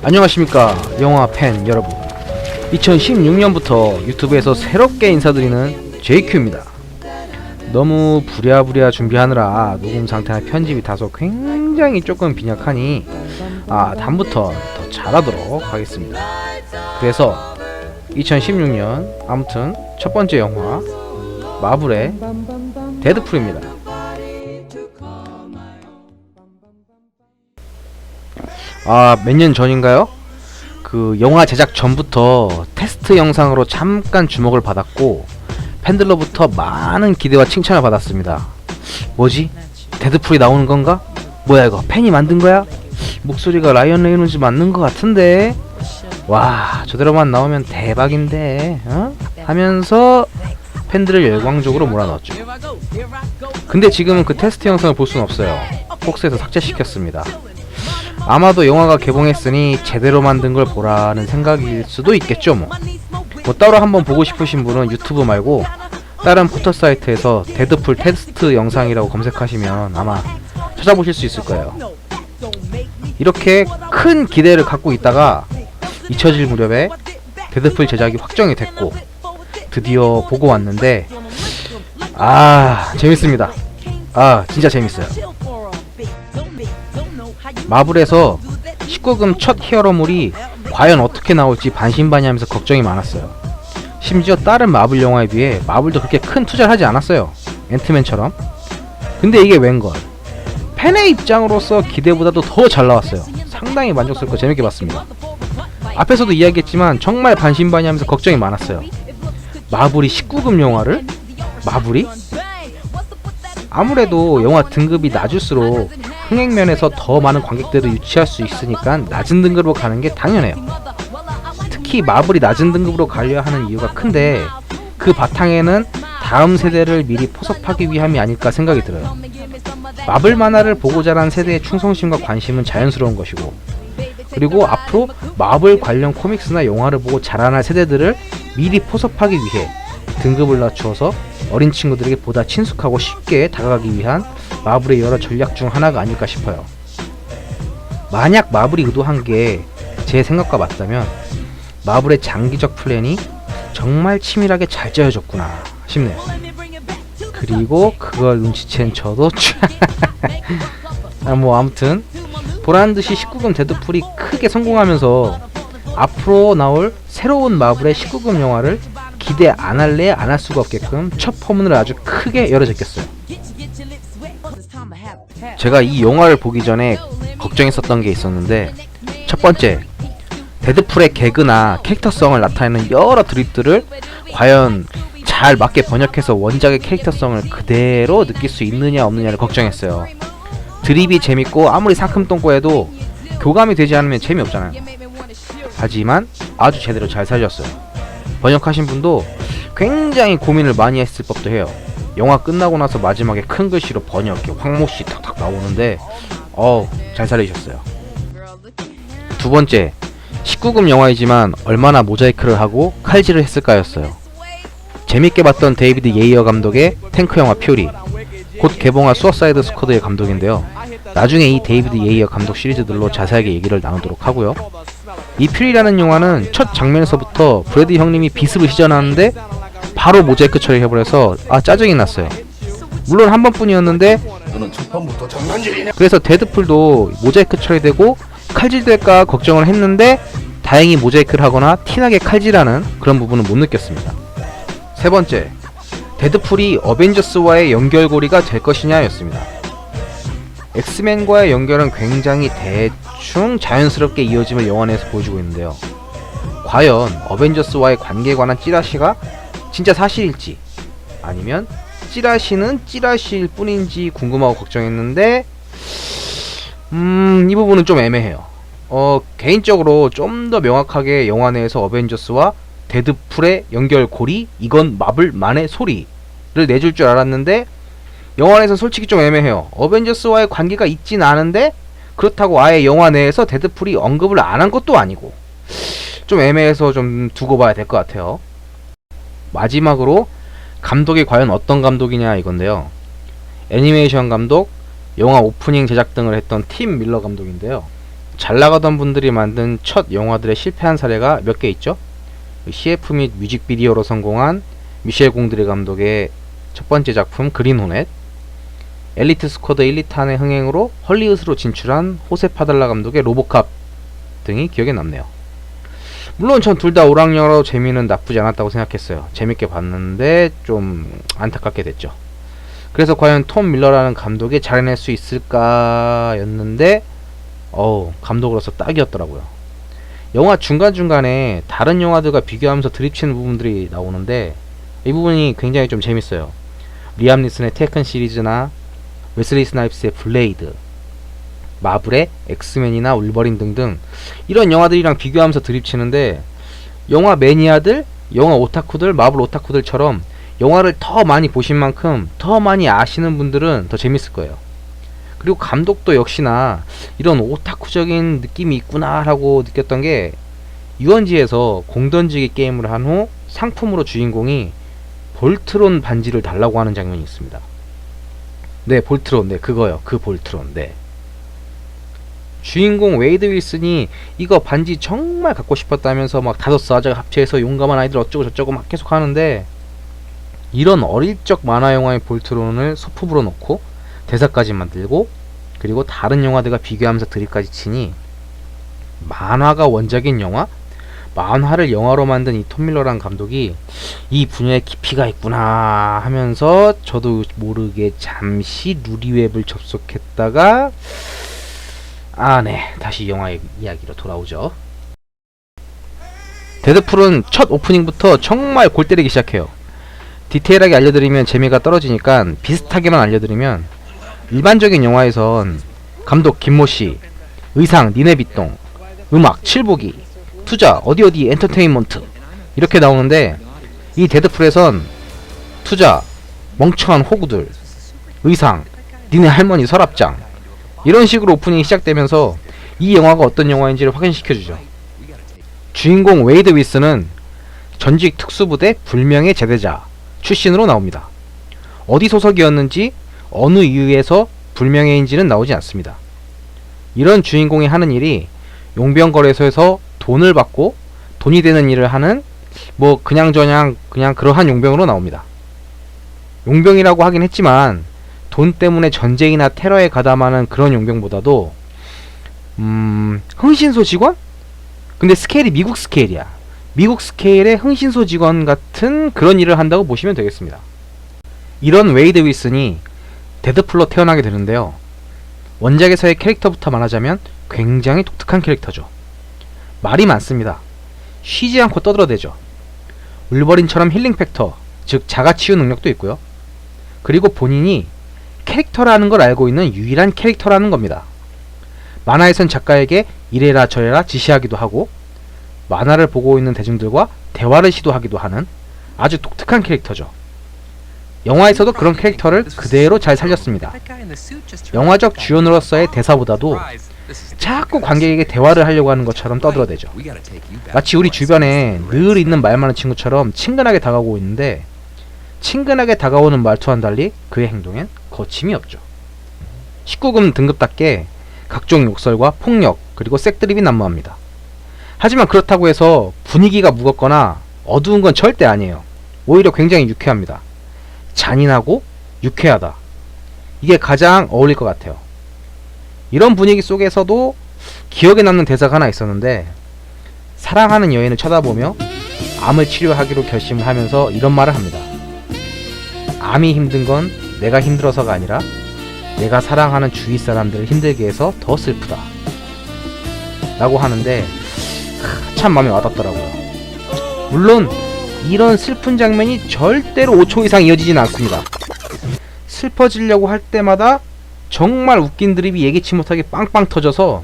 안녕하십니까 영화 팬 여러분. 2016년부터 유튜브에서 새롭게 인사드리는 JQ입니다. 너무 부랴부랴 준비하느라 녹음 상태나 편집이 다소 굉장히 조금 빈약하니 다음부터 더 잘하도록 하겠습니다. 그래서 2016년 아무튼 첫 번째 영화 마블의 데드풀입니다. 몇 년 전인가요? 그 영화 제작 전부터 테스트 영상으로 잠깐 주목을 받았고 팬들로부터 많은 기대와 칭찬을 받았습니다. 뭐지? 데드풀이 나오는 건가? 뭐야 이거 팬이 만든 거야? 목소리가 라이언 레이놀즈 맞는 것 같은데? 와 저대로만 나오면 대박인데 하면서 팬들을 열광적으로 몰아넣었죠. 근데 지금은 그 테스트 영상을 볼 수는 없어요. 폭스에서 삭제시켰습니다. 아마도 영화가 개봉했으니 제대로 만든 걸 보라는 생각일 수도 있겠죠. 뭐 따로 한번 보고 싶으신 분은 유튜브 말고 다른 포털 사이트에서 데드풀 테스트 영상이라고 검색하시면 아마 찾아보실 수 있을 거예요. 이렇게 큰 기대를 갖고 있다가 잊혀질 무렵에 데드풀 제작이 확정이 됐고 드디어 보고 왔는데 재밌습니다. 진짜 재밌어요. 마블에서 19금 첫 히어로물이 과연 어떻게 나올지 반신반의하면서 걱정이 많았어요. 심지어 다른 마블 영화에 비해 마블도 그렇게 큰 투자를 하지 않았어요. 앤트맨처럼. 근데 이게 웬걸 팬의 입장으로서 기대보다도 더 잘 나왔어요. 상당히 만족스럽고 재밌게 봤습니다. 앞에서도 이야기했지만 정말 반신반의하면서 걱정이 많았어요. 마블이 19금 영화를? 마블이? 아무래도 영화 등급이 낮을수록 흥행면에서 더 많은 관객들을 유치할 수 있으니까 낮은 등급으로 가는 게 당연해요. 특히 마블이 낮은 등급으로 가려 하는 이유가 큰데 그 바탕에는 다음 세대를 미리 포섭하기 위함이 아닐까 생각이 들어요. 마블 만화를 보고 자란 세대의 충성심과 관심은 자연스러운 것이고, 그리고 앞으로 마블 관련 코믹스나 영화를 보고 자라날 세대들을 미리 포섭하기 위해 등급을 낮추어서 어린 친구들에게 보다 친숙하고 쉽게 다가가기 위한 마블의 여러 전략 중 하나가 아닐까 싶어요. 만약 마블이 의도한 게 제 생각과 맞다면 마블의 장기적 플랜이 정말 치밀하게 잘 짜여졌구나 싶네요. 그리고 그걸 눈치챈 저도 아무튼 보란듯이 19금 데드풀이 크게 성공하면서 앞으로 나올 새로운 마블의 19금 영화를 기대 안 할래 안 할 수가 없게끔 첫 포문을 아주 크게 열어제꼈어요. 제가 이 영화를 보기 전에 걱정했었던 게 있었는데, 첫 번째, 데드풀의 개그나 캐릭터성을 나타내는 여러 드립들을 과연 잘 맞게 번역해서 원작의 캐릭터성을 그대로 느낄 수 있느냐 없느냐를 걱정했어요. 드립이 재밌고 아무리 상큼똥꼬해도 교감이 되지 않으면 재미없잖아요. 하지만 아주 제대로 잘 살렸어요. 번역하신 분도 굉장히 고민을 많이 했을 법도 해요. 영화 끝나고 나서 마지막에 큰 글씨로 번역기 황모씨 탁탁 나오는데 잘 살리셨어요. 두 번째, 19금 영화이지만 얼마나 모자이크를 하고 칼질을 했을까였어요. 재밌게 봤던 데이비드 예이어 감독의 탱크 영화 퓨리, 곧 개봉할 수어사이드 스쿼드의 감독인데요. 나중에 이 데이비드 예이어 감독 시리즈들로 자세하게 얘기를 나누도록 하고요. 이 퓨리라는 영화는 첫 장면에서부터 브래드 형님이 비습을 시전하는데 바로 모자이크 처리해버려서 짜증이 났어요. 물론 한 번뿐이었는데 너는 첫 판부터 장난질이냐? 그래서 데드풀도 모자이크 처리되고 칼질될까 걱정을 했는데 다행히 모자이크를 하거나 티나게 칼질하는 그런 부분은 못 느꼈습니다. 세 번째, 데드풀이 어벤져스와의 연결고리가 될 것이냐 였습니다. 엑스맨과의 연결은 굉장히 대충 자연스럽게 이어짐을 영화 내에서 보여주고 있는데요. 과연 어벤져스와의 관계에 관한 찌라시가 진짜 사실일지 아니면 찌라시는 찌라시일 뿐인지 궁금하고 걱정했는데 이 부분은 좀 애매해요. 개인적으로 좀 더 명확하게 영화 내에서 어벤져스와 데드풀의 연결고리, 이건 마블만의 소리를 내줄 줄 알았는데 영화 내에서 솔직히 좀 애매해요. 어벤져스와의 관계가 있진 않은데 그렇다고 아예 영화 내에서 데드풀이 언급을 안 한 것도 아니고 좀 애매해서 좀 두고 봐야 될 것 같아요. 마지막으로 감독이 과연 어떤 감독이냐 이건데요. 애니메이션 감독, 영화 오프닝 제작 등을 했던 팀 밀러 감독인데요. 잘 나가던 분들이 만든 첫 영화들의 실패한 사례가 몇 개 있죠. CF 및 뮤직비디오로 성공한 미셸 공드리 감독의 첫 번째 작품 그린 호넷, 엘리트 스쿼드 1, 2탄의 흥행으로 헐리우드로 진출한 호세 파달라 감독의 로보캅 등이 기억에 남네요. 물론 전 둘 다 오락영화로 재미는 나쁘지 않았다고 생각했어요. 재밌게 봤는데 좀 안타깝게 됐죠. 그래서 과연 톰 밀러라는 감독이 잘해낼 수 있을까 였는데 감독으로서 딱이었더라고요. 영화 중간중간에 다른 영화들과 비교하면서 드립치는 부분들이 나오는데 이 부분이 굉장히 좀 재밌어요. 리암 니슨의 테큰 시리즈나 웨슬리 스나이프스의 블레이드, 마블의 엑스맨이나 울버린 등등 이런 영화들이랑 비교하면서 드립치는데 영화 매니아들, 영화 오타쿠들, 마블 오타쿠들처럼 영화를 더 많이 보신 만큼 더 많이 아시는 분들은 더 재밌을 거예요. 그리고 감독도 역시나 이런 오타쿠적인 느낌이 있구나 라고 느꼈던 게 유원지에서 공던지기 게임을 한 후 상품으로 주인공이 볼트론 반지를 달라고 하는 장면이 있습니다. 네, 볼트론, 네, 그거요. 그 볼트론, 네. 주인공 웨이드 윌슨이 이거 반지 정말 갖고 싶었다면서 막 5사자가 합체해서 용감한 아이들 어쩌고 저쩌고 막 계속 하는데 이런 어릴 적 만화 영화의 볼트론을 소품으로 넣고 대사까지 만들고 그리고 다른 영화들과 비교하면서 드립까지 치니 만화가 원작인 영화? 만화를 영화로 만든 이 톰 밀러라는 감독이 이 분야에 깊이가 있구나 하면서 저도 모르게 잠시 루리웹을 접속했다가 네, 다시 영화 이야기로 돌아오죠. 데드풀은 첫 오프닝부터 정말 골 때리기 시작해요. 디테일하게 알려드리면 재미가 떨어지니까 비슷하게만 알려드리면 일반적인 영화에선 감독 김모씨, 의상 니네 비똥, 음악 칠보기, 투자 어디어디 엔터테인먼트 이렇게 나오는데 이 데드풀에선 투자 멍청한 호구들, 의상 니네 할머니 서랍장 이런 식으로 오프닝이 시작되면서 이 영화가 어떤 영화인지를 확인시켜주죠. 주인공 웨이드 윌슨은 전직 특수부대 불명예 제대자 출신으로 나옵니다. 어디 소속이었는지 어느 이유에서 불명예인지는 나오지 않습니다. 이런 주인공이 하는 일이 용병거래소에서 돈을 받고 돈이 되는 일을 하는 그냥 그러한 용병으로 나옵니다. 용병이라고 하긴 했지만 돈 때문에 전쟁이나 테러에 가담하는 그런 용병보다도 흥신소 직원? 근데 스케일이 미국 스케일이야. 미국 스케일의 흥신소 직원 같은 그런 일을 한다고 보시면 되겠습니다. 이런 웨이드 윌슨이 데드풀로 태어나게 되는데요. 원작에서의 캐릭터부터 말하자면 굉장히 독특한 캐릭터죠. 말이 많습니다. 쉬지 않고 떠들어대죠. 울버린처럼 힐링 팩터, 즉 자가치유 능력도 있고요. 그리고 본인이 캐릭터라는 걸 알고 있는 유일한 캐릭터라는 겁니다. 만화에선 작가에게 이래라 저래라 지시하기도 하고 만화를 보고 있는 대중들과 대화를 시도하기도 하는 아주 독특한 캐릭터죠. 영화에서도 그런 캐릭터를 그대로 잘 살렸습니다. 영화적 주연으로서의 대사보다도 자꾸 관객에게 대화를 하려고 하는 것처럼 떠들어대죠. 마치 우리 주변에 늘 있는 말 많은 친구처럼 친근하게 다가오고 있는데 친근하게 다가오는 말투와는 달리 그의 행동엔 거침이 없죠. 19금 등급답게 각종 욕설과 폭력 그리고 색드립이 난무합니다. 하지만 그렇다고 해서 분위기가 무겁거나 어두운 건 절대 아니에요. 오히려 굉장히 유쾌합니다. 잔인하고 유쾌하다. 이게 가장 어울릴 것 같아요. 이런 분위기 속에서도 기억에 남는 대사가 하나 있었는데 사랑하는 여인을 쳐다보며 암을 치료하기로 결심을 하면서 이런 말을 합니다. 암이 힘든 건 내가 힘들어서가 아니라 내가 사랑하는 주위 사람들을 힘들게 해서 더 슬프다 라고 하는데 참 마음에 와닿더라고요. 물론 이런 슬픈 장면이 절대로 5초 이상 이어지진 않습니다. 슬퍼지려고 할 때마다 정말 웃긴 드립이 예기치 못하게 빵빵 터져서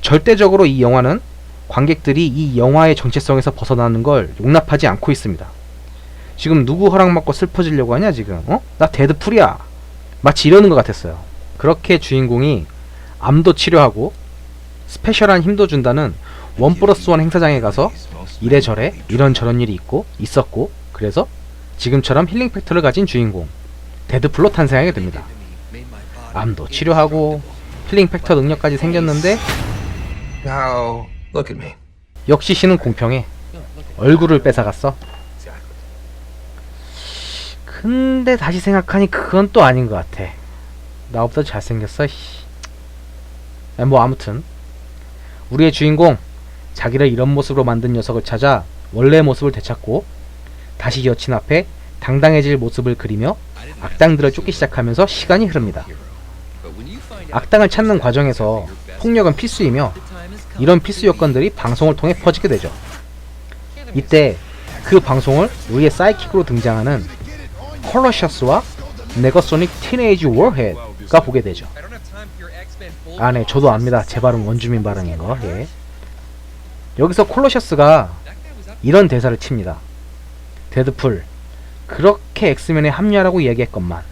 절대적으로 이 영화는 관객들이 이 영화의 정체성에서 벗어나는 걸 용납하지 않고 있습니다. 지금 누구 허락받고 슬퍼지려고 하냐 지금? 나 데드풀이야. 마치 이러는 것 같았어요. 그렇게 주인공이 암도 치료하고 스페셜한 힘도 준다는 1+1 행사장에 가서 이래저래 이런저런 일이 있었고 그래서 지금처럼 힐링 팩터를 가진 주인공 데드풀로 탄생하게 됩니다. 암도 치료하고 힐링 팩터 능력까지 생겼는데 Now, look at me. 역시 신은 공평해. 얼굴을 뺏어갔어. 근데 다시 생각하니 그건 또 아닌 것 같아. 나보다 잘생겼어. 뭐 아무튼 우리의 주인공, 자기를 이런 모습으로 만든 녀석을 찾아 원래의 모습을 되찾고 다시 여친 앞에 당당해질 모습을 그리며 악당들을 쫓기 시작하면서 시간이 흐릅니다. 악당을 찾는 과정에서 폭력은 필수이며 이런 필수 요건들이 방송을 통해 퍼지게 되죠. 이때 그 방송을 우리의 사이킥으로 등장하는 콜로셔스와 네거소닉 티네이지 워헤드가 보게 되죠. 아, 네, 저도 압니다. 제 발음 원주민 발음인 거. 예. 여기서 콜로셔스가 이런 대사를 칩니다. 데드풀, 그렇게 엑스맨에 합류하라고 이야기했건만.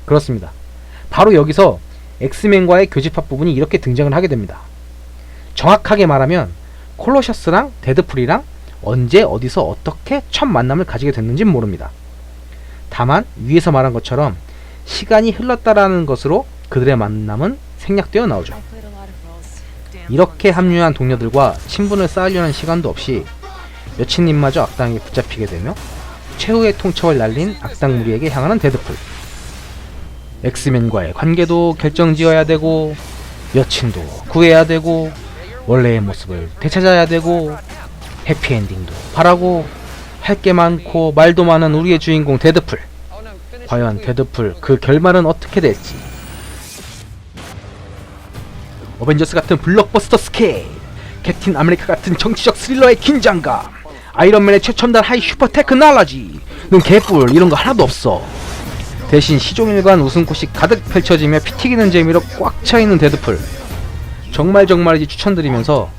그렇습니다. 바로 여기서 엑스맨과의 교집합 부분이 이렇게 등장을 하게 됩니다. 정확하게 말하면 콜로셔스랑 데드풀이랑 언제 어디서 어떻게 첫 만남을 가지게 됐는지 모릅니다. 다만 위에서 말한 것처럼 시간이 흘렀다라는 것으로 그들의 만남은 생략되어 나오죠. 이렇게 합류한 동료들과 친분을 쌓으려는 시간도 없이 여친님마저 악당에게 붙잡히게 되며 최후의 통첩을 날린 악당 무리에게 향하는 데드풀. 엑스맨과의 관계도 결정지어야 되고 여친도 구해야 되고 원래의 모습을 되찾아야 되고 해피엔딩도 바라고 할 게 많고 말도 많은 우리의 주인공 데드풀. 과연 데드풀 그 결말은 어떻게 될지. 어벤져스 같은 블록버스터 스케일, 캡틴 아메리카 같은 정치적 스릴러의 긴장감, 아이언맨의 최첨단 하이 슈퍼 테크놀로지는 개뿔 이런 거 하나도 없어. 대신 시종일관 웃음꽃이 가득 펼쳐지며 피 튀기는 재미로 꽉 차있는 데드풀. 정말이지 추천드리면서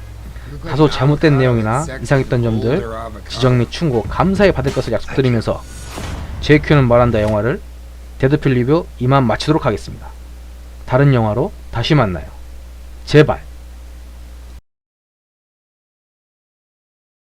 다소 잘못된 내용이나 이상했던 점들 지적 및 충고 감사히 받을 것을 약속드리면서 JQ는 말한다 영화를 데드풀 리뷰 이만 마치도록 하겠습니다. 다른 영화로 다시 만나요. 제발.